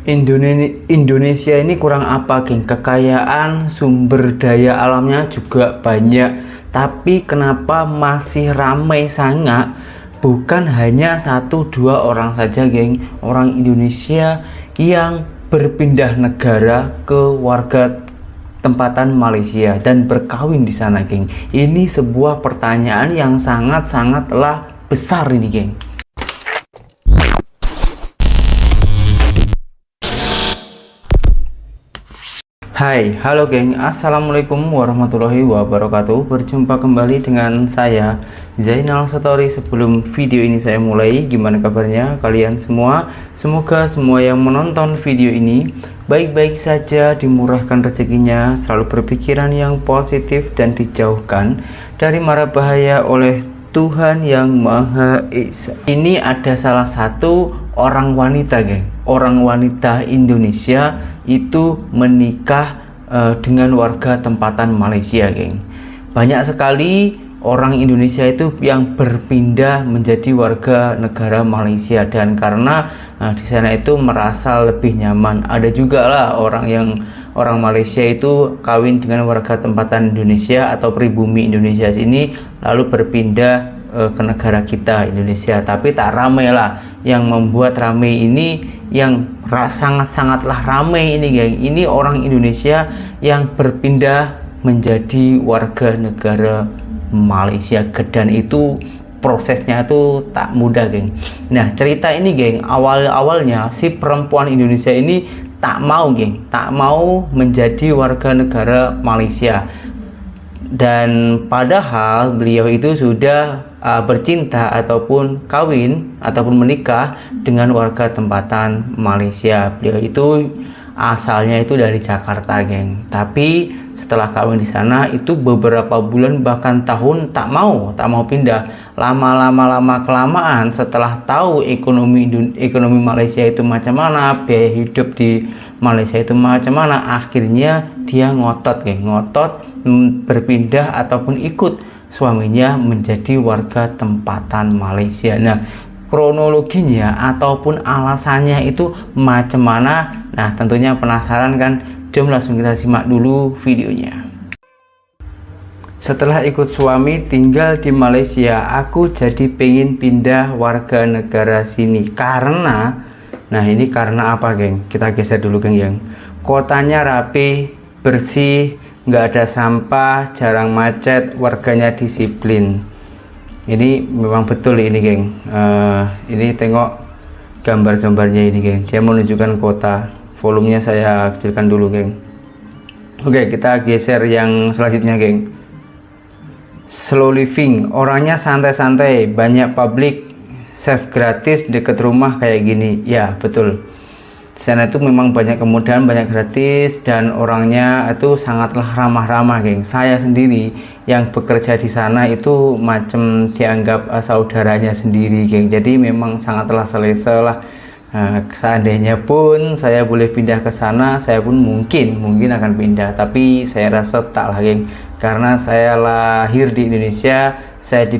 Indonesia ini kurang apa, geng? Kekayaan sumber daya alamnya juga banyak, tapi kenapa masih ramai sangat? Bukan hanya satu dua orang saja, geng, orang Indonesia yang berpindah negara ke warga tempatan Malaysia dan berkawin di sana, geng. Ini sebuah pertanyaan yang sangat-sangatlah besar ini, geng. Hai, halo geng, assalamualaikum warahmatullahi wabarakatuh. Berjumpa kembali dengan saya Zainal Story. Sebelum video ini saya mulai, gimana kabarnya kalian semua? Semoga semua yang menonton video ini baik-baik saja, dimurahkan rezekinya, selalu berpikiran yang positif dan dijauhkan dari mara bahaya oleh Tuhan yang Maha Esa. Ini ada salah satu orang wanita, geng, orang wanita Indonesia itu menikah dengan warga tempatan Malaysia, geng. Banyak sekali orang Indonesia itu yang berpindah menjadi warga negara Malaysia, dan karena di sana itu merasa lebih nyaman. Ada juga lah orang Malaysia itu kawin dengan warga tempatan Indonesia atau pribumi Indonesia sini, lalu berpindah ke negara kita Indonesia. Tapi tak ramai lah. Yang membuat ramai ini, yang sangat-sangatlah ramai ini, geng, ini orang Indonesia yang berpindah menjadi warga negara Malaysia, dan itu prosesnya itu tak mudah, geng. Nah, cerita ini, geng, awalnya si perempuan Indonesia ini tak mau, geng, tak mau menjadi warga negara Malaysia. Dan padahal beliau itu sudah bercinta ataupun kawin ataupun menikah dengan warga tempatan Malaysia. Beliau itu asalnya itu dari Jakarta, geng. Tapi setelah kawin di sana itu beberapa bulan bahkan tahun tak mau pindah. Lama kelamaan setelah tahu ekonomi Malaysia itu macam mana, biaya hidup di Malaysia itu macam mana, akhirnya dia ngotot, geng, berpindah ataupun ikut suaminya menjadi warga tempatan Malaysia. Nah, kronologinya ataupun alasannya itu macam mana? Nah, tentunya penasaran kan? Jom langsung kita simak dulu videonya. Setelah ikut suami tinggal di Malaysia, aku jadi pengen pindah warga negara sini karena, nah ini karena apa, geng? Kita geser dulu, geng, yang kotanya rapi, bersih, nggak ada sampah, jarang macet, warganya disiplin. Ini memang betul ini, geng. Ini tengok gambar-gambarnya ini, geng. Dia menunjukkan kota. Volumenya saya kecilkan dulu, geng. Oke, kita geser yang selanjutnya, geng. Slow living, orangnya santai-santai, banyak public, safe, gratis, deket rumah kayak gini. Ya, betul. Di sana itu memang banyak kemudahan, banyak gratis, dan orangnya itu sangatlah ramah-ramah, geng. Saya sendiri yang bekerja di sana itu macam dianggap saudaranya sendiri, geng. Jadi memang sangatlah selesa lah. Seandainya pun saya boleh pindah ke sana, saya pun mungkin akan pindah, tapi saya rasa tak lah, geng, karena saya lahir di Indonesia, saya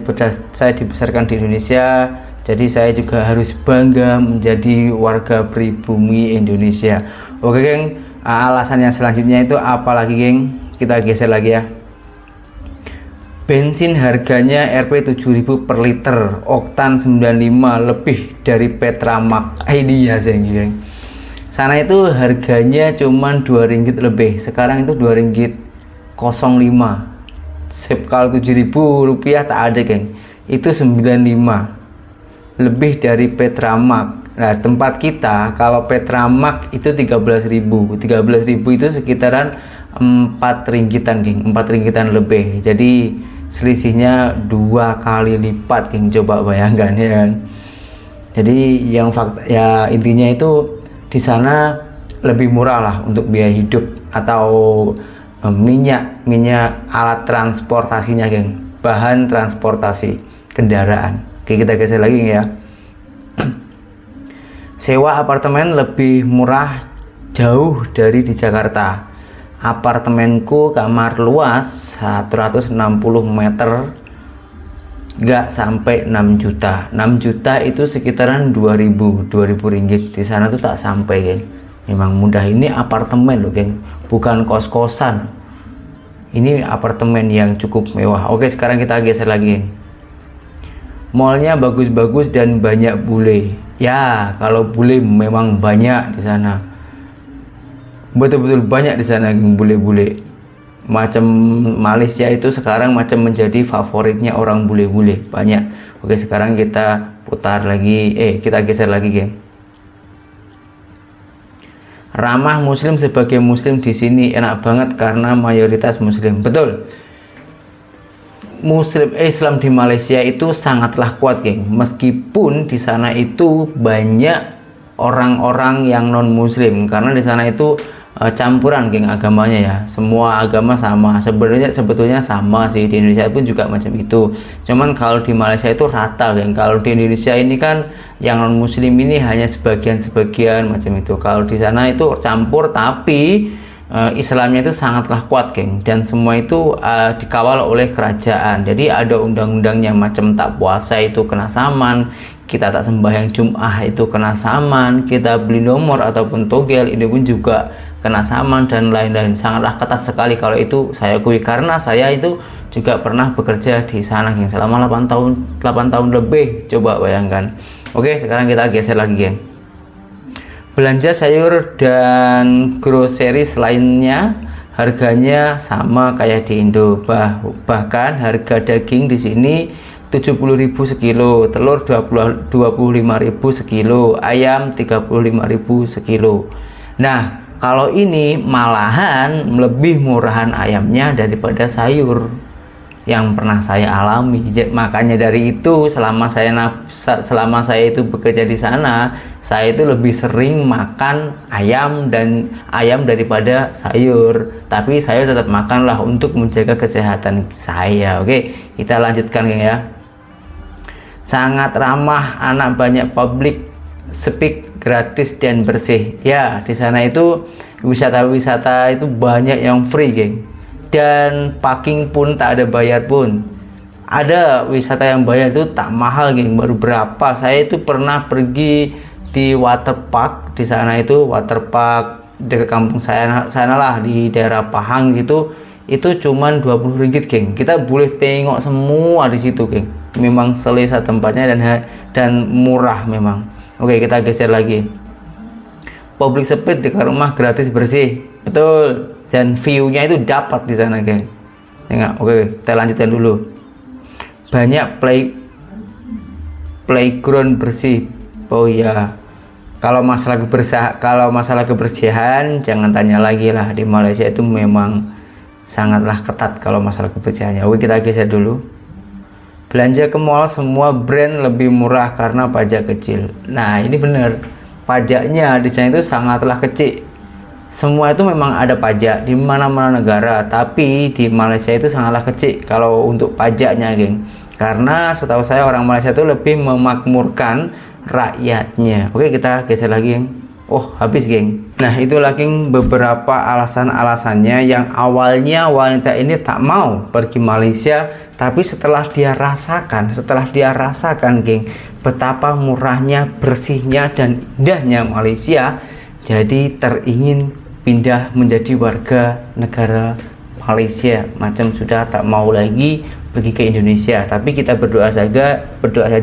dibesarkan di Indonesia. Jadi saya juga harus bangga menjadi warga pribumi Indonesia. Oke, geng, alasannya selanjutnya itu apa lagi, geng? Kita geser lagi ya. Bensin harganya Rp 7.000 per liter, oktan 95, lebih dari Petramax. Ini ya, geng. Sana itu harganya cuman Rp2 lebih. Sekarang itu Rp2.05. Kalau Rp7.000 tak ada, geng. Itu 95. Lebih dari Petramax. Nah, tempat kita kalau Petramax itu 13.000. 13.000 itu sekitaran Rp4, geng. Rp4 lebih. Jadi selisihnya 2 kali lipat, geng. Coba bayangkan, ya kan. Jadi yang fakta ya, intinya itu di sana lebih murah lah untuk biaya hidup atau minyak alat transportasinya, geng. Bahan transportasi kendaraan. Oke, kita geser lagi ya. Sewa apartemen lebih murah jauh dari di Jakarta. Apartemenku kamar luas 160 meter, nggak sampai 6 juta. 6 juta itu sekitaran 2.000 ringgit. Di sana tuh tak sampai, geng. memang mudah. Ini apartemen loh geng, bukan kos-kosan, ini apartemen yang cukup mewah. Oke, sekarang kita geser lagi geng. Mallnya bagus-bagus dan banyak bule. Ya, kalau bule memang banyak di sana, betul-betul banyak di sana geng, bule-bule. Macam Malaysia itu sekarang macam menjadi favoritnya orang bule-bule, banyak. Oke, sekarang kita putar lagi, kita geser lagi geng. Ramah muslim, sebagai muslim di sini enak banget karena mayoritas muslim. Betul. Muslim Islam di Malaysia itu sangatlah kuat, geng. Meskipun di sana itu banyak orang-orang yang non muslim, karena di sana itu campuran geng agamanya ya. Semua agama sama. Sebetulnya sama sih, di Indonesia pun juga macam itu. Cuman kalau di Malaysia itu rata geng. Kalau di Indonesia ini kan yang non muslim ini hanya sebagian-sebagian macam itu. Kalau di sana itu campur, tapi Islamnya itu sangatlah kuat geng, dan semua itu dikawal oleh kerajaan. Jadi ada undang-undangnya, macam tak puasa itu kena saman, kita tak sembahyang Jum'ah itu kena saman, kita beli nomor ataupun togel ini pun juga kena saman, dan lain-lain. Sangatlah ketat sekali kalau itu saya akui, karena saya itu juga pernah bekerja di sana geng, selama 8 tahun lebih, coba bayangkan. Oke, sekarang kita geser lagi geng. Belanja sayur dan groceries lainnya harganya sama kayak di Indo. Bahkan harga daging di sini 70.000 sekilo, telur 25.000 sekilo, ayam 35.000 sekilo. Nah, kalau ini malahan lebih murahan ayamnya daripada sayur yang pernah saya alami. Makanya dari itu selama saya itu bekerja di sana, saya itu lebih sering makan ayam daripada sayur. Tapi saya tetap makanlah untuk menjaga kesehatan saya. Oke, kita lanjutkan geng ya. Sangat ramah anak, banyak public speak, gratis dan bersih. Ya, di sana itu wisata-wisata itu banyak yang free geng. Dan parking pun tak ada bayar pun. Ada wisata yang bayar itu tak mahal geng, baru berapa. Saya itu pernah pergi di waterpark di sana, itu waterpark dekat kampung saya sanalah, di daerah Pahang gitu. Itu cuman 20 ringgit geng. Kita boleh tengok semua di situ geng. Memang selesa tempatnya dan murah memang. Oke, kita geser lagi. Public speed dekat rumah, gratis bersih. Betul. Dan view-nya itu dapat di sana geng. Ya, oke, kita lanjutkan dulu. Banyak playground bersih. Oh iya, kalau masalah kebersihan jangan tanya lagi lah, di Malaysia itu memang sangatlah ketat kalau masalah kebersihannya. Oke, kita geser dulu. Belanja ke mall semua brand lebih murah karena pajak kecil. Nah, ini benar, pajaknya di sana itu sangatlah kecil. Semua itu memang ada pajak di mana-mana negara, tapi di Malaysia itu sangatlah kecil kalau untuk pajaknya geng. Karena setahu saya orang Malaysia itu lebih memakmurkan rakyatnya. Oke, kita geser lagi geng. Oh, habis geng. Nah, itulah geng beberapa alasan-alasannya yang awalnya wanita ini tak mau pergi Malaysia, tapi setelah dia rasakan geng, betapa murahnya, bersihnya dan indahnya Malaysia, jadi teringin pindah menjadi warga negara Malaysia, macam sudah tak mau lagi pergi ke Indonesia. Tapi kita berdoa saja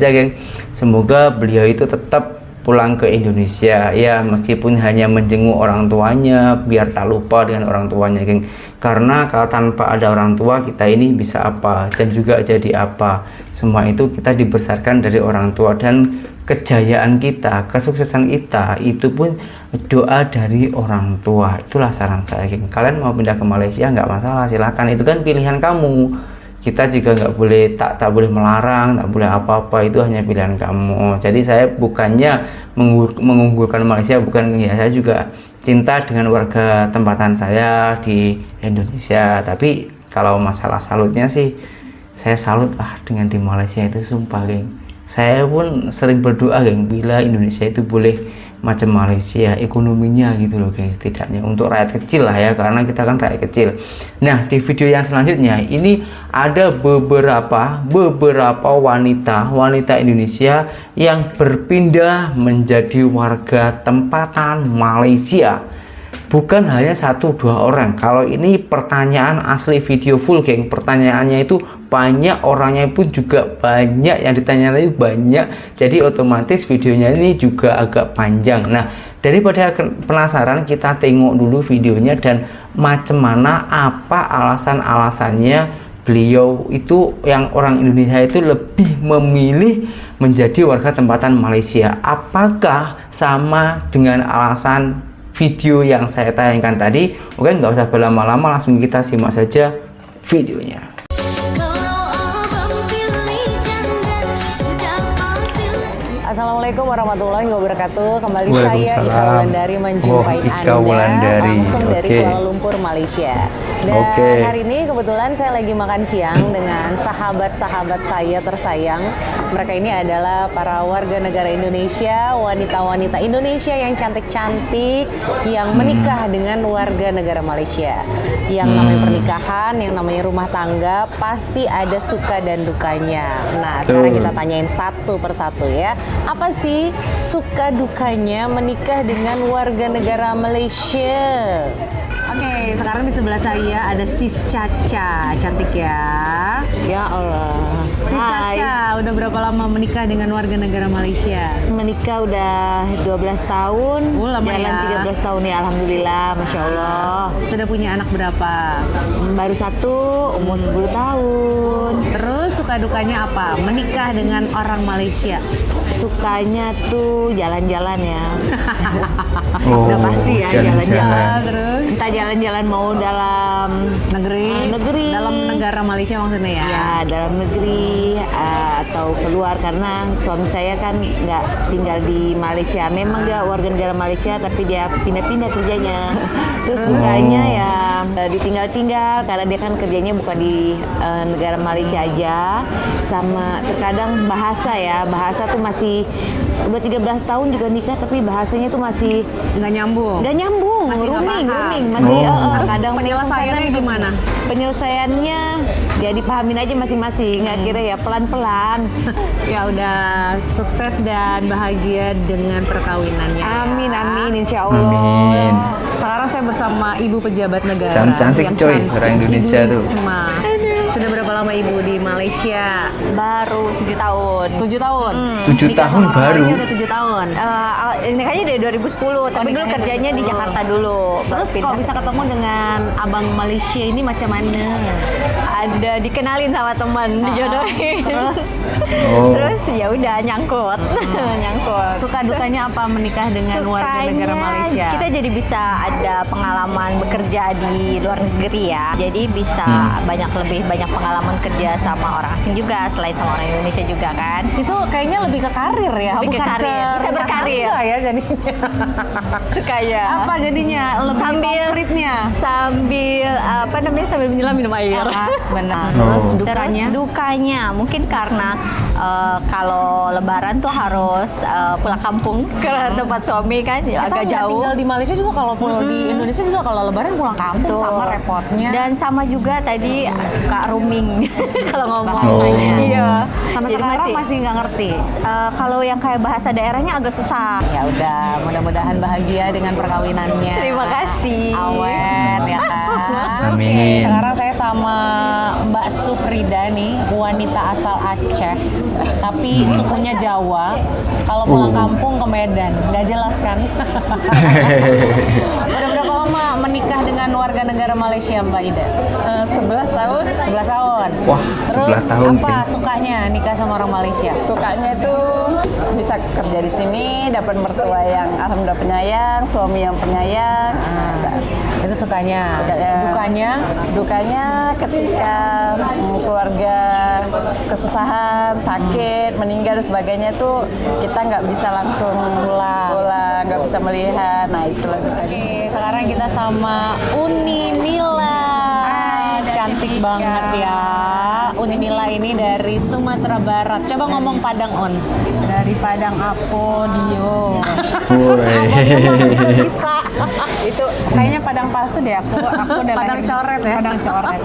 geng, semoga beliau itu tetap pulang ke Indonesia ya, meskipun hanya menjenguk orang tuanya, biar tak lupa dengan orang tuanya geng. Karena kalau tanpa ada orang tua, kita ini bisa apa dan juga jadi apa, semua itu kita dibesarkan dari orang tua, dan kejayaan kita, kesuksesan kita itu pun doa dari orang tua. Itulah saran saya geng. Kalian mau pindah ke Malaysia nggak masalah, silahkan, itu kan pilihan kamu. Kita juga nggak boleh tak boleh melarang, tak boleh apa-apa, itu hanya pilihan kamu. Jadi saya bukannya mengunggulkan Malaysia, bukan ya, saya juga cinta dengan warga tempatan saya di Indonesia. Tapi kalau masalah salutnya sih, saya salut lah dengan di Malaysia itu, sumpah geng. Saya pun sering berdoa geng, bila Indonesia itu boleh macam Malaysia ekonominya gitu loh guys, setidaknya untuk rakyat kecil lah ya, karena kita kan rakyat kecil. Nah di video yang selanjutnya ini ada beberapa wanita Indonesia yang berpindah menjadi warga tempatan Malaysia. Bukan hanya 1-2 orang. Kalau ini pertanyaan asli video full geng, pertanyaannya itu banyak, orangnya pun juga banyak, yang ditanya itu banyak, jadi otomatis videonya ini juga agak panjang. Nah daripada penasaran, kita tengok dulu videonya dan macam mana, apa alasannya beliau itu yang orang Indonesia itu lebih memilih menjadi warga tempatan Malaysia. Apakah sama dengan alasan video yang saya tayangkan tadi? Oke, nggak usah berlama-lama, langsung kita simak saja videonya. Assalamualaikum warahmatullahi wabarakatuh. Kembali saya Ika Wulandari menjumpai Anda langsung dari Kuala Lumpur, Malaysia. Dan hari ini kebetulan saya lagi makan siang dengan sahabat-sahabat saya tersayang. Mereka ini adalah para warga negara Indonesia, wanita-wanita Indonesia yang cantik-cantik, yang menikah dengan warga negara Malaysia. Yang namanya pernikahan, yang namanya rumah tangga, pasti ada suka dan dukanya. Nah, sekarang kita tanyain satu persatu ya. Apa sih suka dukanya menikah dengan warga negara Malaysia? Oke, sekarang di sebelah saya ada Sis Caca, cantik ya. Ya Allah. Sis Caca, udah berapa lama menikah dengan warga negara Malaysia? Menikah udah 12 tahun, lama jalan ya? 13 tahun ya, alhamdulillah, masya Allah. Sudah punya anak berapa? Baru satu, umur 10 tahun. Terus suka dukanya apa? Menikah dengan orang Malaysia? Sukanya tuh jalan-jalan ya. Udah pasti ya jalan-jalan. Terus? Entah jalan-jalan mau dalam negeri, dalam negara Malaysia maksudnya ya? Ya, dalam negeri atau keluar, karena suami saya kan nggak tinggal di Malaysia. Memang dia warga negara Malaysia tapi dia pindah-pindah kerjanya. Terus dukanya ya ditinggal-tinggal karena dia kan kerjanya bukan di negara Malaysia aja. Sama terkadang bahasa tuh masih udah 13 tahun juga nikah tapi bahasanya tuh masih nggak nyambung, masih rooming, masih terus kadang penyelesaiannya gimana? Penyelesaiannya ya dipahamin aja masing-masing, nggak kira ya pelan-pelan. Ya udah sukses dan bahagia dengan perkawinannya. Amin amin, insya Allah. Amin. Sekarang saya bersama ibu pejabat negara cantik yang coy, cantik, orang Indonesia Ibu tuh. Risma. Sudah berapa lama ibu di Malaysia? Baru 7 tahun. 7 tahun. 7 Nikah tahun sama orang baru. Malaysia udah 7 tahun. Nikahnya dari 2010, tapi dulu nikahnya kerjanya di 2010. Jakarta dulu. Terus kok bisa ketemu dengan abang Malaysia ini macam mana? Ada dikenalin sama teman, dijodohin. Terus ya udah nyangkut. Nyangkut. Suka dukanya apa menikah dengan warga negara Malaysia? Kita jadi bisa ada pengalaman bekerja di luar negeri ya. Jadi bisa lebih banyak pengalaman kerja sama orang asing juga selain sama orang Indonesia juga kan. Itu kayaknya lebih ke karir ya, Lebih ke bukan karir. Bisa rumah berkarir. tangga ya jadinya. Suka ya. Apa jadinya? Lebih konkretnya? Sambil menyelam minum air. Benar. Terus dukanya? Terus dukanya mungkin karena kalau lebaran tuh harus pulang kampung ke tempat suami kan, ya agak jauh. Tinggal di Malaysia juga kalau di Indonesia juga kalau lebaran pulang kampung sama repotnya. Dan sama juga tadi suka roaming kalau ngomong bahasanya. Iya. Sampai Jadi sekarang masih nggak ngerti. Kalau yang kayak bahasa daerahnya agak susah. Ya udah, mudah-mudahan bahagia dengan perkawinannya. Terima kasih. Awet ya kan. Amin. Sekarang saya sama Mbak Suprida nih, wanita asal Aceh, tapi sukunya Jawa. Kalau pulang kampung ke Medan, nggak jelas kan? Udah berapa lama menikah dengan warga negara Malaysia, Mbak Ida? 11 tahun. 11 tahun. Wah, Terus 11 tahun, apa Pin. sukanya nikah sama orang Malaysia? Sukanya itu bisa kerja di sini, dapat mertua yang alhamdulillah penyayang, suami yang penyayang. Itu sukanya. Dukanya ketika keluarga kesusahan, sakit, meninggal dan sebagainya tuh kita nggak bisa langsung pulang, nggak bisa melihat. Nah itulah dukanya. Oke, sekarang kita sama Uni Mila. Cantik cantik banget ya. Unimila ini dari Sumatera Barat. Coba ngomong Padang On. Dari Padang Apo Dio. Bisa. Itu kayaknya Padang palsu deh aku udah Padang coret ya. Padang coret.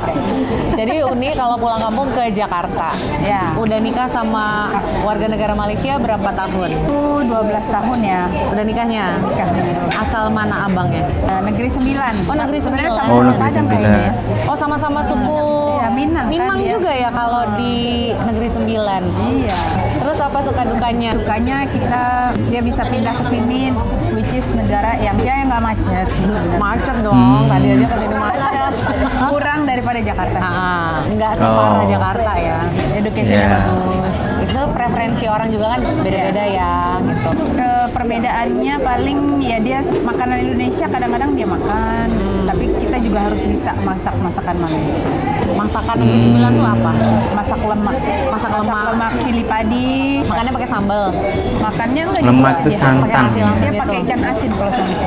Jadi Uni kalau pulang kampung ke Jakarta. Ya. Udah nikah sama warga negara Malaysia berapa tahun? Itu 12 tahun ya. Udah nikahnya? Asal mana abangnya? Negeri Sembilan. Oh, Negeri Sebenarnya Sembilan. sama Oh, Negeri Padang Sembilan. kayaknya ya. Oh, sama-sama suku Ya, Minang kan dia. juga ya kalau di Negeri Sembilan. Iya. Terus apa suka dukanya? Sukanya dia bisa pindah ke sini, which is negara yang dia nggak macet sih sebenarnya. Macet dong, tadi aja kesini macet. Kurang daripada Jakarta sih. Nggak separah Oh. Jakarta ya. Education Iya. bagus. Itu preferensi orang juga kan beda-beda ya gitu. Untuk perbedaannya paling ya dia makanan Indonesia kadang-kadang dia makan, tapi kita juga harus bisa masak masakan Malaysia. Masakan Negeri Sembilan tuh apa? Masak lemak, Masak lemak. cili padi. Makannya pakai sambal. Makannya enggak Lemak gitu itu aja. santan. Pakai nasi langsung Dia gitu. pakai ikan asin kalau suamiku.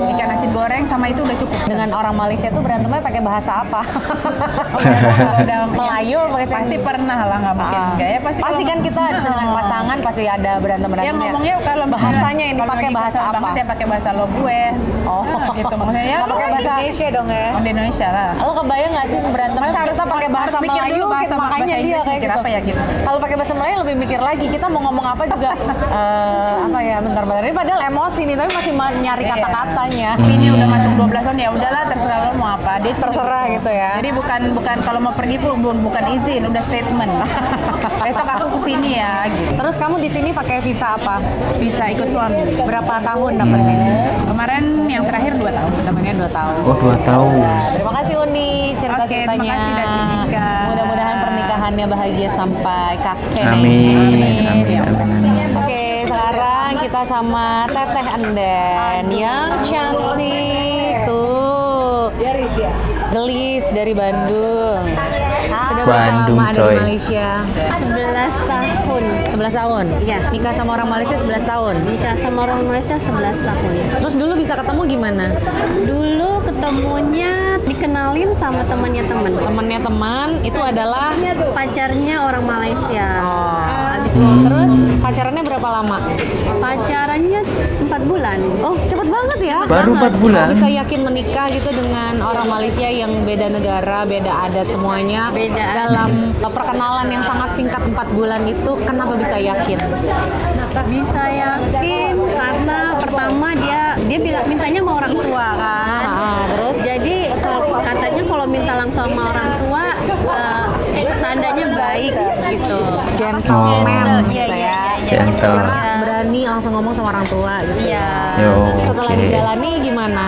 Ikan asin goreng sama itu udah cukup. Dengan orang Malaysia tuh berantemnya pakai bahasa apa? Kalau udah Melayu pakai pasti pernah lah, nggak mungkin enggak ya pasti kalau- kan kita dengan pasangan pasti ada berantem Ya ngomongnya kalau bahasanya ini kalau pakai lagi bahasa kesel apa? banget ya pakai bahasa lo gue. Oh. Gitu maksudnya ya. Nggak pakai bahasa Indonesia dong ya. Oh, di Indonesia lah. Lo kebayang nggak sih berantemnya Masa kita pakai bahasa harus mikir Melayu dulu bahasa makanya dia Inggris kayak mikir gitu. apa ya gitu. Kalau pakai bahasa Melayu lebih mikir lagi kita mau ngomong apa juga apa ya bentar-bentar ini padahal emosi nih tapi masih nyari Iya. kata-katanya. Tapi ini udah masuk 12 tahun ya udahlah terserah lo mau apa. Dia Terserah gitu ya. Jadi bukan kalau mau pergi pun bukan izin, udah statement. Besok aku kesini ya gitu. Terus kamu di sini pakai visa apa? Bisa ikut suami. Berapa tahun dapatnya? Kemarin yang terakhir 2 tahun. Dapatnya 2 tahun. Oh, 2 tahun. Terima kasih Uni cerita-ceritanya. Oke, terima kasih dan nikah. Mudah-mudahan pernikahannya bahagia sampai kakek. Amin. Amin. Amin. Oke, sekarang kita sama Teteh Anden yang cantik tuh. Gelis dari Bandung. Sudah berapa Bandung, lama ada di coy. Malaysia? 11 tahun. 11 tahun? Iya. Nikah sama orang Malaysia 11 tahun? Nikah sama orang Malaysia 11 tahun. Terus dulu bisa ketemu gimana? Dulu ketemunya dikenalin sama temannya teman. Temennya teman itu adalah Pacarnya orang Malaysia. Terus pacarannya berapa lama? Pacarannya 4 bulan. Oh, cepet banget ya. Baru 4 bulan. Bisa yakin menikah gitu dengan orang Malaysia yang beda negara, beda adat semuanya. Beda Dalam perkenalan yang sangat singkat 4 bulan itu, kenapa bisa yakin? Bisa yakin karena pertama dia bilang mintanya sama orang tua kan. Terus? Jadi katanya kalau minta langsung sama orang tua tandanya baik gitu. Gentleman Oh. gitu ya. Gentle. Karena berani langsung ngomong sama orang tua gitu. Iya. Yo, Setelah oke. dijalani gimana?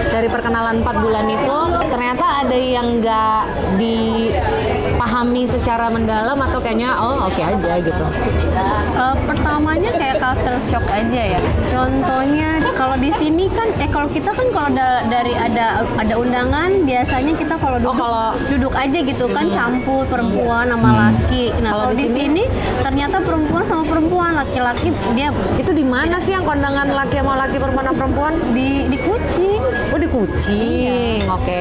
Dari perkenalan 4 bulan itu ternyata ada yang nggak dipahami secara mendalam atau kayaknya oh oke aja gitu. Pertamanya kayak culture shock aja ya. Contohnya kalau di sini kan kalau kita kan kalau dari ada undangan biasanya kita kalau duduk aja gitu kan campur perempuan sama laki. Nah, Kalau kalau di di sini ternyata perempuan sama perempuan, laki-laki dia Itu di mana sih yang kondangan laki sama laki, perempuan sama perempuan? di Kucing. Oh di Kucing, oke.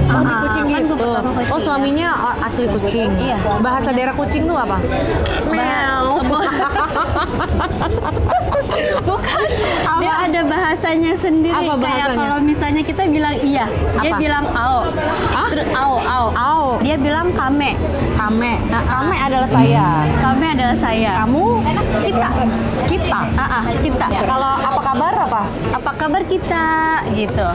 Oh di Kucing Kan gitu. gua pertama Kucing. Oh suaminya asli Kucing. Iya. Bahasa daerah Kucing tuh apa? Meow. Bukan. Dia ada bahasanya sendiri. Apa Kayak bahasanya? kalau misalnya kita bilang iya, dia Apa? bilang ao. Hah? Terus ao. Au. Dia bilang kame. Kame. Kame adalah saya. Kame adalah saya. Kamu? Kita. Kita. Kita. Kalau apa kabar apa? Apa kabar kita gitu?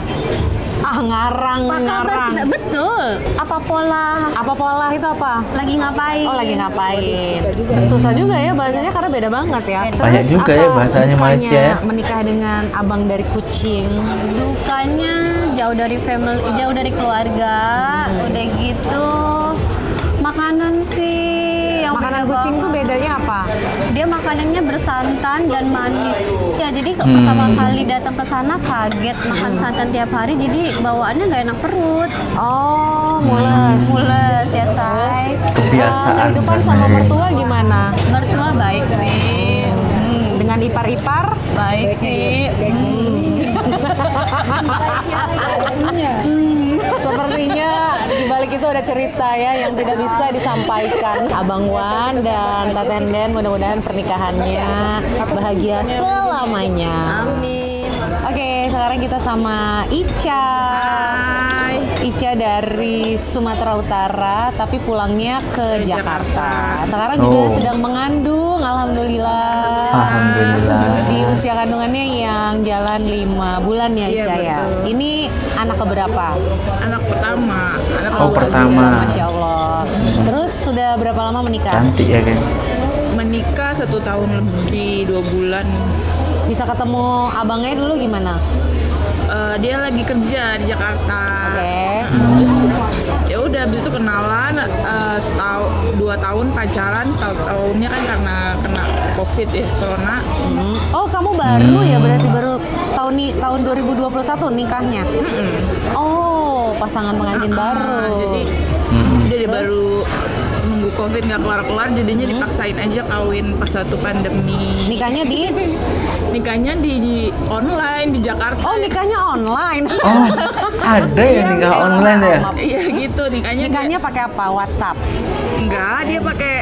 Ah ngarang, Apa kabar ngarang. kita? Betul. Apa pola? Apa pola itu apa? Lagi ngapain? Oh lagi ngapain? Susah juga ya bahasanya karena beda banget ya. Banyak juga ya bahasanya dukanya Malaysia ya. menikah dengan abang dari Kucing. Dukanya jauh dari family, jauh dari keluarga. Udah gitu makanan sih yang Makanan beda Kucing tuh banget. bedanya apa? Dia makanannya bersantan dan manis. Ya jadi pertama kali datang ke sana kaget makan santan tiap hari, jadi bawaannya nggak enak perut. Oh, mules. Mules ya say. Kebiasaan. Kehidupan sama mertua gimana? Mertua baik sih. Dengan ipar-ipar? Baik sih. Sepertinya di balik itu ada ada cerita ya yang tidak bisa disampaikan. Abang Wan dan Teten Den, mudah-mudahan pernikahannya bahagia selamanya. Amin. Oke, sekarang kita sama Ica. Hai. Ica dari Sumatera Utara, tapi pulangnya ke Jakarta. Sekarang juga sedang mengandung, alhamdulillah. Alhamdulillah. Di usia kandungannya yang jalan 5 bulan ya Iya, Ica ya. betul. Ini anak keberapa? Anak pertama. Pertama. Masya Allah. Terus sudah berapa lama menikah? Cantik ya kan? Menikah 1 tahun lebih 2 bulan. Bisa ketemu abangnya dulu gimana? Dia lagi kerja di Jakarta. Oke. Terus ya udah habis itu kenalan, 2 tahun pacaran, 1 tahunnya kan karena kena COVID ya, corona. Oh, kamu baru ya, berarti baru tahun 2021 nikahnya. Oh, pasangan pengantin baru. Jadi baru nunggu COVID nggak kelar-kelar, jadinya dipaksain aja kawin pas satu pandemi. Nikahnya Nikahnya di online di Jakarta. Oh, nikahnya online. Oh, ada ya nikah online ya? Iya gitu, Nikahnya pakai apa? WhatsApp. enggak, dia pakai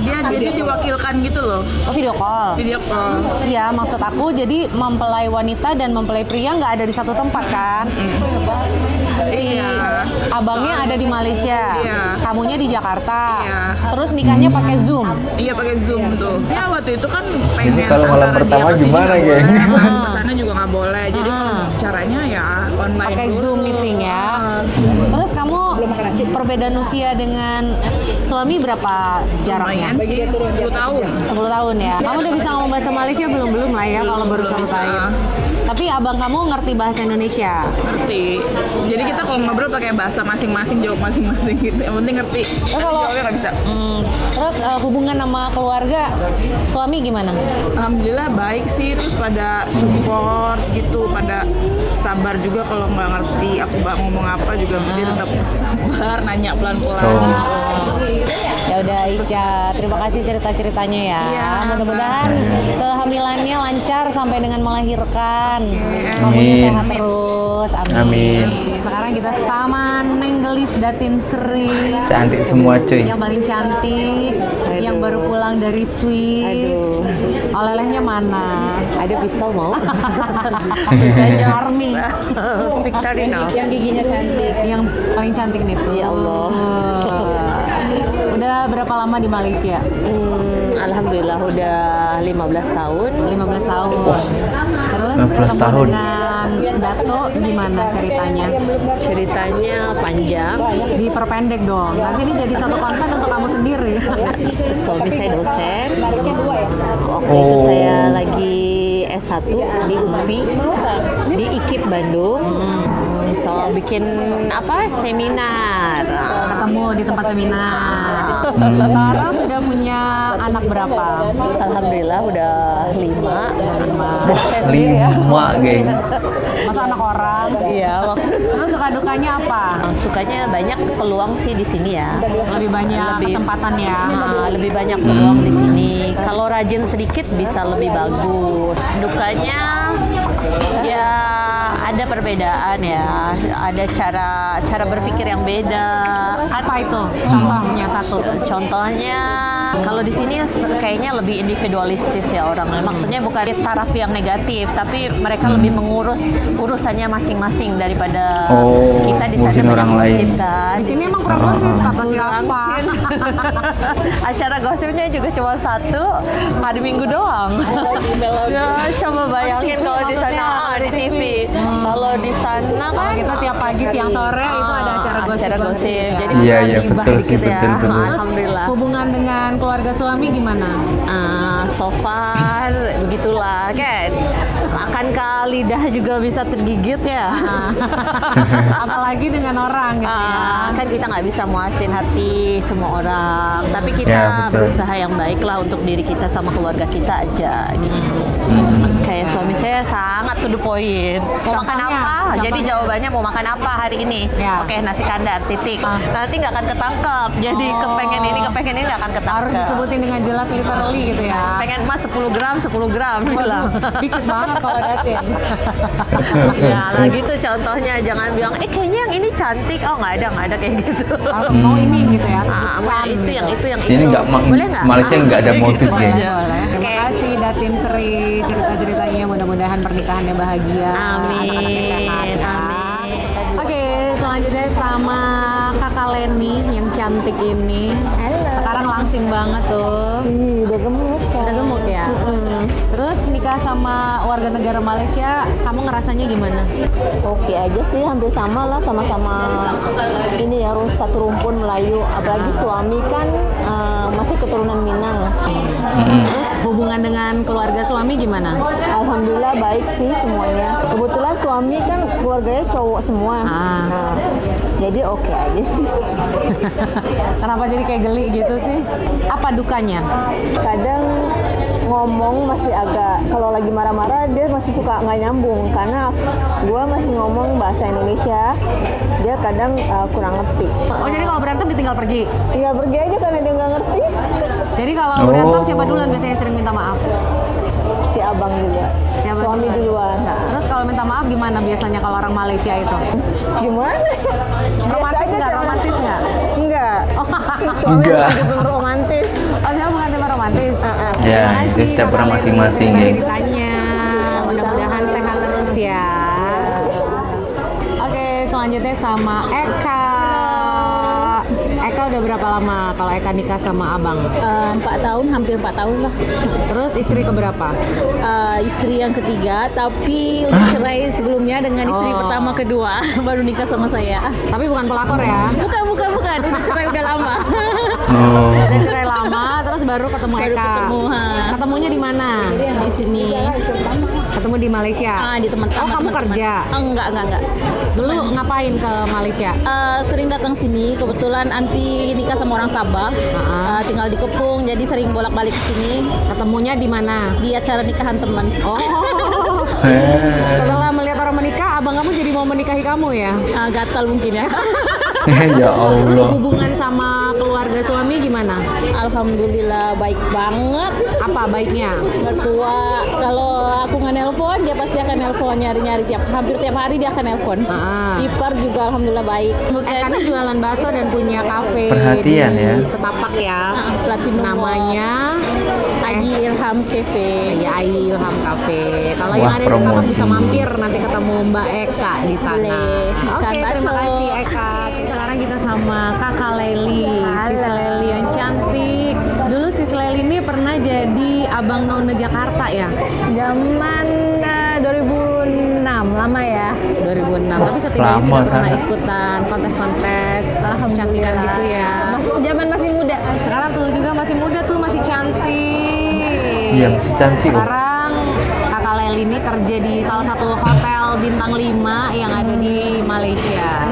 dia jadi diwakilkan gitu loh, Oh, video call. video call. Iya, maksud aku jadi mempelai wanita dan mempelai pria nggak ada di satu tempat kan? Si Iya. abangnya ada di Malaysia, Iya. kamunya di Jakarta. Iya. Terus nikahnya pakai Zoom. Iya pakai Zoom tuh. Ya waktu itu kan Ini kalau malam antara pertama dia kesini gimana, nggak geng? boleh, kan kesana juga nggak boleh. Jadi caranya ya online. Pakai dulu. Zoom meeting ya. Terus kamu perbedaan usia dengan suami berapa jaraknya? Lumayan sih, 10 tahun. 10 tahun ya. Kamu udah bisa ngomong bahasa Malaysia belum lah ya kalau baru 1 tahun. Tapi abang kamu ngerti bahasa Indonesia. Ngerti. Jadi kita kalau ngobrol pakai bahasa masing-masing, jawab masing-masing gitu. Yang penting ngerti. kalau- Jawabnya nggak bisa. Terus hubungan sama keluarga suami gimana? Alhamdulillah baik sih, terus pada support gitu, pada sabar juga kalau nggak ngerti aku ngomong apa juga dia tetap sabar, nanya pelan-pelan. Ya udah Ica, terima kasih cerita-ceritanya ya. Iya, Mudah-mudahan kehamilannya lancar sampai dengan melahirkan. Kamunya Amin. sehat terus. Amin. Amin. Sekarang kita sama Neng Gelis Datin Sri. Cantik semua cuy. Yang paling cantik, yang baru pulang dari Swiss. Oleh-olehnya mana? Ada pisau mau? Charming. Victorino. Yang paling cantik nih tuh. Ya Allah. Udah berapa lama di Malaysia? Alhamdulillah udah 15 tahun. 15 tahun. Terus 15 ketemu tahun. dengan Dato gimana ceritanya? Ceritanya panjang. Diperpendek dong. Nanti ini jadi satu konten untuk kamu sendiri. Suami saya dosen. Waktu itu saya lagi S1 di UPI di IKIP Bandung. So bikin seminar. Ketemu di tempat seminar. Sarah sudah punya anak berapa? Alhamdulillah udah 5. Saya sendiri ya. 5 geng. Masa anak orang? Iya. Terus suka dukanya apa? Sukanya banyak peluang sih di sini ya. Lebih banyak kesempatan ya. Lebih banyak peluang di sini. Kalau rajin sedikit bisa lebih bagus. Dukanya ya ada perbedaan ya. Ada cara berpikir yang beda. Apa itu? Contohnya satu. Contohnya kalau di sini kayaknya lebih individualistis ya orangnya. Maksudnya bukan di taraf yang negatif, tapi mereka lebih mengurus urusannya masing-masing daripada kita di sana ngurusin banyak orang gosip lain. kan. Di sini emang promosif kata siapa? Acara gosipnya juga cuma satu hari Minggu doang. Ya, coba bayangin TV kalau di sana maksudnya, di TV. Kalau di sana Kalau kan kita tiap pagi siang sore itu ada acara acara gosip. gosip. Jadi Iya, kita iya, gibah betul sih, dikit ya. betul. Alhamdulillah. Hubungan dengan keluarga suami gimana? So far begitulah kan. Akankah lidah juga bisa tergigit ya? Apalagi dengan orang gitu ya. Kan kita nggak bisa muasin hati semua orang, tapi kita Ya, betul. berusaha yang baik lah untuk diri kita sama keluarga kita aja gitu. suami saya sangat to the point. Mau makan apa? Jadi jawabannya mau makan apa hari ini? Ya. Oke, nasi kandar, titik. Nanti nggak akan ketangkep. Jadi kepengen ini nggak akan ketangkep. Harus disebutin dengan jelas literally gitu ya. Pengen emas 10 gram bilang. Dikit banget kalau datin. Ya lah gitu contohnya, jangan bilang kayaknya yang ini cantik. Oh nggak ada kayak gitu. Langsung mau ini gitu ya. Mau itu gitu. yang itu yang Sini itu. nggak Boleh nggak? Malaysia nggak ada modus Boleh, kayaknya. boleh. Terima kasih Datin Sri cerita-ceritanya, mudah-mudahan pernikahannya bahagia. Amin. Anak-anaknya sehat ya. Amin. Oke, selanjutnya sama Kakak Leni yang cantik ini. Sekarang langsing banget tuh. Udah gemuk kan? Udah gemuk ya. Terus nikah sama warga negara Malaysia, kamu ngerasanya gimana? Oke aja sih, hampir sama lah, sama-sama ini ya, satu rumpun Melayu. Apalagi suami kan masih keturunan Minang. Terus hubungan dengan keluarga suami gimana? Alhamdulillah baik sih semuanya. Kebetulan suami kan keluarganya cowok semua. Nah, jadi oke aja sih. Kenapa jadi kayak geli gitu sih? Apa dukanya? Kadang ngomong masih agak, kalau lagi marah-marah dia masih suka nggak nyambung karena gua masih ngomong bahasa Indonesia, dia kadang kurang ngerti. Oh, jadi kalau berantem ditinggal pergi? Ya pergi aja karena dia nggak ngerti. Jadi kalau berantem siapa duluan biasanya sering minta maaf? Si abang juga. Siapa Suami duluan? duluan. Nah. Terus kalau minta maaf gimana biasanya kalau orang Malaysia itu? Gimana? Romantis Biasa aja nggak? cara- Romantis nggak? Enggak. Suami Enggak. bukan tipe romantis. Oh, siapa bukan tipe romantis? Ya, Terima kasih, itu setiap Kakak orang Leni, masing-masing, geng. ceritanya. Mudah-mudahan sehat terus ya. Oke, selanjutnya sama Eka. Eka udah berapa lama kalau Eka nikah sama abang? 4 tahun, hampir 4 tahun lah. Terus istri keberapa? Istri yang ketiga, tapi udah cerai sebelumnya dengan istri pertama kedua, baru nikah sama saya. Tapi bukan pelakor ya? Bukan, udah cerai udah lama. Oh. Udah cerai lama, terus baru ketemu Baru Eka. ketemu, ha. Ketemunya di mana? Di sini. Ketemu di Malaysia. Di teman. Oh, kamu kerja? Enggak. Dulu ngapain ke Malaysia? Sering datang sini, kebetulan anti nikah sama orang Sabah. Tinggal di Kepung, jadi sering bolak-balik ke sini Ketemunya di mana? di acara nikahan teman. Oh. Setelah melihat orang menikah, abang kamu jadi mau menikahi kamu ya? Gatal mungkin ya. Ya Terus Allah. hubungan sama keluarga suami gimana? Alhamdulillah baik banget. Apa baiknya? Mertua kalau aku nggak nelpon dia pasti akan nelpon, nyari-nyari hampir tiap hari dia akan nelpon. Ipar juga alhamdulillah baik. Karena jualan bakso dan punya kafe Perhatian di ya. Setapak ya. Platinum Namanya Aji Ilham Cafe. ya Ilham Cafe. Kalau Wah, yang ada di Setapak promosi. bisa mampir nanti ketemu Mbak Eka di sana. Boleh. Oke, Ikan terima bakso. kasih Eka. Sekarang kita sama Kakak Leli, Sis Leli yang cantik. Dulu Sis Leli ini pernah jadi Abang None Jakarta ya? Zaman 2006, lama ya. 2006. Tapi setidaknya Lama sudah pernah sana. ikutan kontes-kontes kecantikan gitu ya. Zaman masih muda. Sekarang tuh juga masih muda tuh, masih cantik. Iya, masih cantik. Sekarang Kakak Leli ini kerja di salah satu hotel bintang 5 yang ada di Malaysia.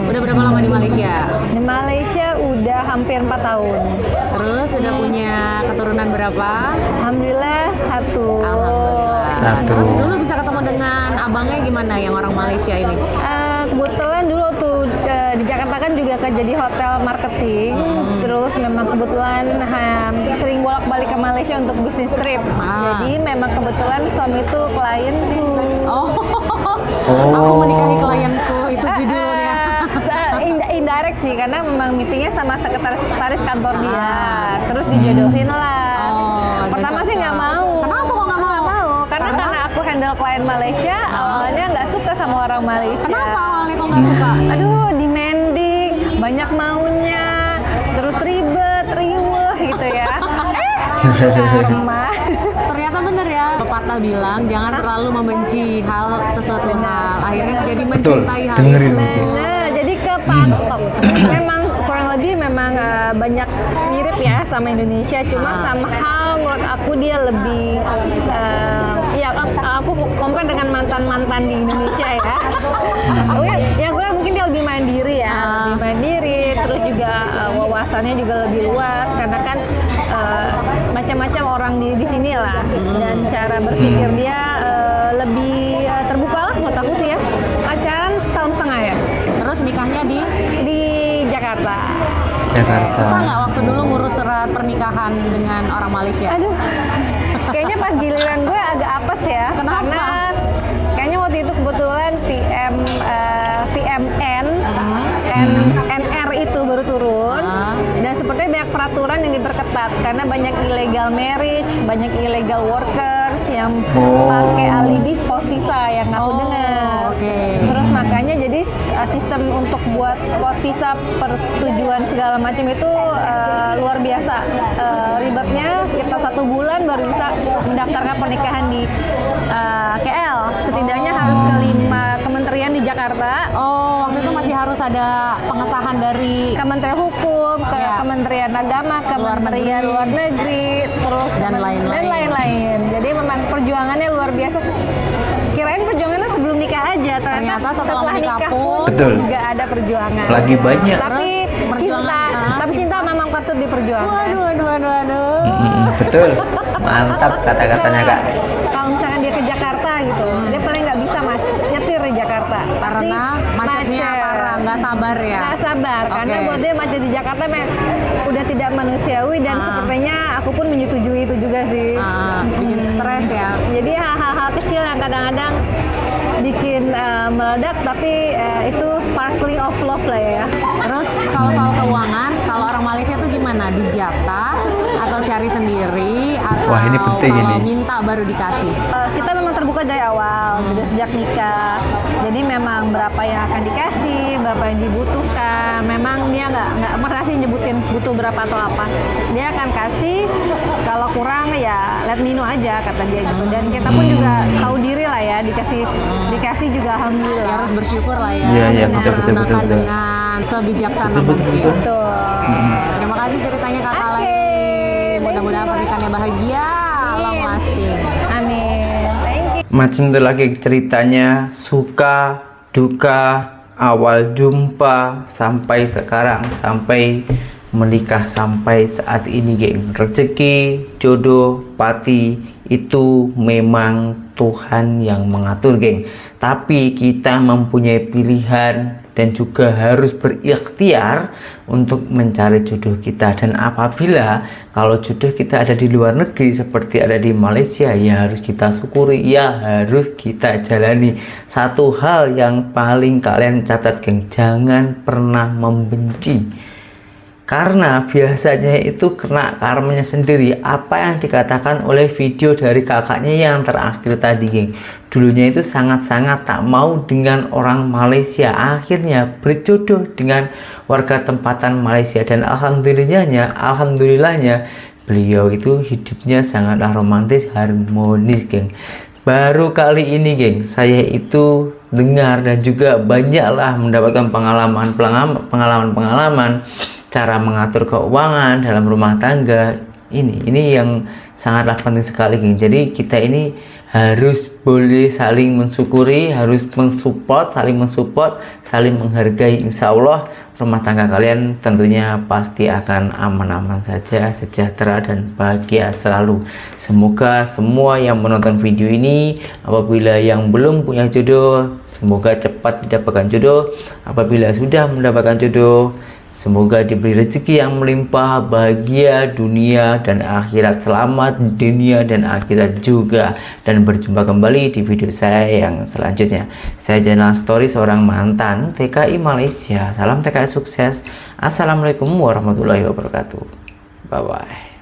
Udah berapa lama di Malaysia? Di Malaysia udah hampir 4 tahun. Terus udah punya keturunan berapa? Alhamdulillah satu. Alhamdulillah. Satu. Terus dulu bisa ketemu dengan abangnya gimana yang orang Malaysia ini? Kebetulan dulu tuh di Jakarta kan juga kerja di hotel marketing. Terus memang kebetulan sering bolak-balik ke Malaysia untuk bisnis trip. Jadi memang kebetulan suami itu klienku. Aku menikahi klienku, itu judulnya. Indirect sih, karena memang meetingnya sama sekretaris kantor dia. Terus dijodohin lah. Pertama sih nggak mau. Kenapa kok nggak mau? Nggak mau, karena aku handle klien Malaysia, awalnya nggak suka sama orang Malaysia. Kenapa awalnya kok nggak suka? Aduh, demanding, banyak maunya, terus ribet, riweuh gitu ya. Karma. Ternyata bener ya, pepatah bilang jangan terlalu membenci sesuatu hal, akhirnya jadi mencintai hal dengerin. itu. Nah, jadi kepatok. Memang kurang lebih memang banyak mirip ya sama Indonesia, cuma somehow menurut aku dia lebih ya aku compare dengan mantan-mantan di Indonesia ya. Yang gue mungkin dia lebih mandiri ya, lebih mandiri, terus juga wawasannya juga lebih luas karena kan macam-macam orang di sini lah, dan cara berpikir dia lebih terbuka lah menurut aku sih ya. Pacaran setahun setengah ya. Terus nikahnya di Jakarta. Susah nggak waktu dulu ngurus surat pernikahan dengan orang Malaysia? Aduh, kayaknya pas giliran gue agak apes ya. Kenapa? Karena kayaknya waktu itu kebetulan PMN, NR itu baru turun. Dan sepertinya banyak peraturan yang diperketat karena banyak illegal marriage, banyak illegal workers yang pakai alibi spouse visa yang aku dengar. Terus makanya jadi sistem untuk buat spouse visa persetujuan segala macam itu luar biasa ribetnya, sekitar 1 bulan baru bisa mendaftarkan pernikahan di KL. Setidaknya harus ke 5 kementerian di Jakarta. Oh, waktu itu masih harus ada pengesahan dari Kementerian Hukum, ke Kementerian Agama, Kementerian Luar Negeri, terus dan lain-lain. Jadi memang perjuangannya luar biasa. Kirain perjuangannya sebelum nikah aja, ternyata setelah menikah pun juga ada perjuangan. Lagi banyak. Tapi cinta memang patut diperjuangkan. Waduh. Betul. Mantap kata-katanya Kak. Kalau misalkan dia ke Jakarta gitu, dia paling nggak bisa nyetir di Jakarta. Karena macetnya parah, nggak sabar ya? Nggak sabar, karena buat dia macet di Jakarta udah tidak manusiawi dan sepertinya aku pun menyetujui itu juga sih. Bikin stres ya? Jadi hal-hal kecil yang kadang-kadang bikin meledak, tapi itu sparkling of love lah ya. Terus kalau soal keuangan, kalau orang Malaysia tuh gimana? Dijatah atau cari sendiri atau Wah, ini penting kalau ini. minta baru dikasih? Kita memang terbuka dari awal, sudah sejak nikah. Jadi memang berapa yang akan dikasih, berapa yang dibutuhkan. Memang dia nggak merasa nyebutin butuh berapa atau apa. Dia akan kasih, kalau kurang ya let me know aja kata dia gitu. Dan kita pun juga tahu diri lah ya, dikasih juga alhamdulillah. Ya, harus bersyukur lah ya. Iya, betul. Dengan sebijaksana mungkin. Betul. Terima kasih ceritanya Kakak Lai. Mudah-mudahan pernikahannya bahagia, long lasting. Amin. Thank you. Macam itu lagi ceritanya, suka, duka, awal jumpa sampai sekarang, sampai menikah sampai saat ini, geng. Rezeki, jodoh, pati itu memang Tuhan yang mengatur, geng. Tapi kita mempunyai pilihan dan juga harus berikhtiar untuk mencari jodoh kita. Dan apabila kalau jodoh kita ada di luar negeri seperti ada di Malaysia, ya harus kita syukuri, ya harus kita jalani. Satu hal yang paling kalian catat, geng, jangan pernah membenci. Karena biasanya itu kena karmanya sendiri. Apa yang dikatakan oleh video dari kakaknya yang terakhir tadi, geng. Dulunya itu sangat-sangat tak mau dengan orang Malaysia. Akhirnya berjodoh dengan warga tempatan Malaysia. Dan alhamdulillahnya beliau itu hidupnya sangatlah romantis, harmonis, geng. Baru kali ini, geng, saya itu dengar dan juga banyaklah mendapatkan pengalaman cara mengatur keuangan dalam rumah tangga. Ini yang sangatlah penting sekali, geng. Jadi kita ini harus boleh saling mensyukuri, harus saling mensupport, saling menghargai. Insya Allah rumah tangga kalian tentunya pasti akan aman-aman saja, sejahtera dan bahagia selalu. Semoga semua yang menonton video ini, apabila yang belum punya jodoh, semoga cepat mendapatkan jodoh. Apabila sudah mendapatkan jodoh, semoga diberi rezeki yang melimpah, bahagia dunia dan akhirat, selamat dunia dan akhirat juga. Dan berjumpa kembali di video saya yang selanjutnya. Saya Zainal Story, seorang mantan TKI Malaysia. Salam TKI sukses. Assalamualaikum warahmatullahi wabarakatuh. Bye bye.